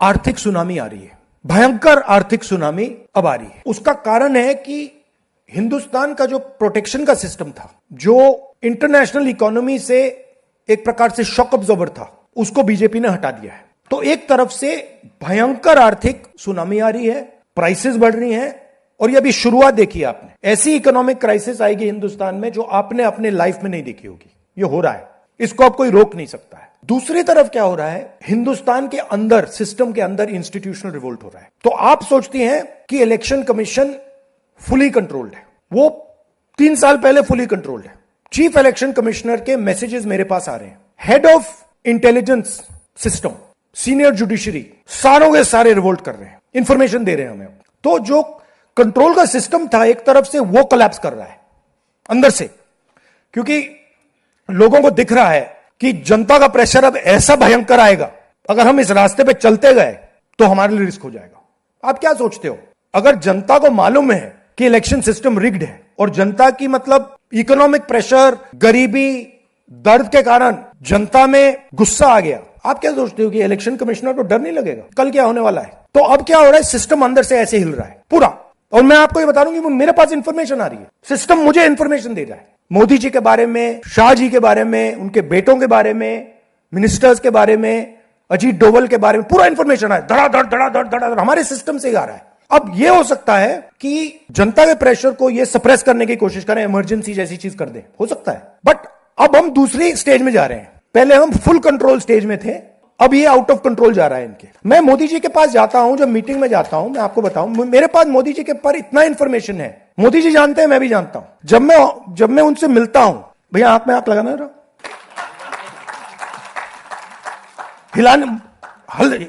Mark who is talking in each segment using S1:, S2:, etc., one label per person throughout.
S1: आर्थिक सुनामी आ रही है, भयंकर आर्थिक सुनामी अब आ रही है। उसका कारण है कि हिंदुस्तान का जो प्रोटेक्शन का सिस्टम था, जो इंटरनेशनल इकोनॉमी से एक प्रकार से शॉक अब्जॉर्बर था, उसको बीजेपी ने हटा दिया है। तो एक तरफ से भयंकर आर्थिक सुनामी आ रही है, प्राइसेस बढ़ रही हैं, और ये अभी शुरुआत देखी आपने। ऐसी इकोनॉमिक क्राइसिस आएगी हिंदुस्तान में जो आपने अपने लाइफ में नहीं देखी होगी। ये हो रहा है, इसको अब कोई रोक नहीं सकता है। दूसरी तरफ क्या हो रहा है, हिंदुस्तान के अंदर, सिस्टम के अंदर इंस्टीट्यूशनल रिवोल्ट हो रहा है। तो आप सोचती हैं कि इलेक्शन कमीशन फुली कंट्रोल्ड है, वो 3 साल पहले फुली कंट्रोल्ड है। चीफ इलेक्शन कमिश्नर के मैसेजेस मेरे पास आ रहे हैं, head of intelligence system, senior judiciary, सारों के सारे रिवोल्ट कर रहे हैं, इंफॉर्मेशन दे रहे हैं हमें। तो जो कंट्रोल का सिस्टम था एक तरफ से, वो कोलैप्स कर रहा है अंदर से, क्योंकि लोगों को दिख रहा है कि जनता का प्रेशर अब ऐसा भयंकर आएगा, अगर हम इस रास्ते पे चलते गए तो हमारे लिए रिस्क हो जाएगा। आप क्या सोचते हो, अगर जनता को मालूम है कि इलेक्शन सिस्टम रिग्ड है और जनता की मतलब इकोनॉमिक प्रेशर, गरीबी, दर्द के कारण जनता में गुस्सा आ गया, आप क्या सोचते हो कि इलेक्शन कमिश्नर को डर नहीं लगेगा कल क्या होने वाला है? तो अब क्या हो रहा है, सिस्टम अंदर से ऐसे हिल रहा है पूरा। और मैं आपको ये बता दूं कि मेरे पास इंफॉर्मेशन आ रही है, सिस्टम मुझे इंफॉर्मेशन दे रहा है, मोदी जी के बारे में, शाह जी के बारे में, उनके बेटों के बारे में, मिनिस्टर्स के बारे में, अजीत डोवल के बारे में पूरा इंफॉर्मेशन है, धड़ाधड़ धड़ाधड़ धड़ाधड़ हमारे सिस्टम से आ रहा है। अब यह हो सकता है कि जनता के प्रेशर को यह सप्रेस करने की कोशिश करें, इमरजेंसी जैसी चीज कर दें, हो सकता है। बट अब हम दूसरी स्टेज में जा रहे हैं, पहले हम फुल कंट्रोल स्टेज में थे, अब ये आउट ऑफ कंट्रोल जा रहा है इनके। मैं मोदी जी के पास जाता हूं, जब मीटिंग में जाता हूं, मैं आपको बताऊं, मेरे पास मोदी जी के पर इतना इंफॉर्मेशन है, मोदी जी जानते हैं, मैं भी जानता हूं। जब मैं उनसे मिलता हूं, भैया आंख में आंख लगाना रहा,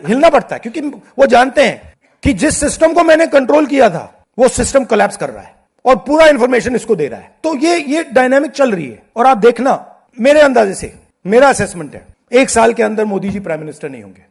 S1: हिलना पड़ता है, क्योंकि वो जानते हैं कि जिस सिस्टम को मैंने कंट्रोल किया था वो सिस्टम कोलैप्स कर रहा है और पूरा इंफॉर्मेशन इसको दे रहा है। तो ये डायनामिक चल रही है। और आप देखना, मेरे अंदाजे से, मेरा असेसमेंट है, 1 साल के अंदर मोदी जी प्राइम मिनिस्टर नहीं होंगे।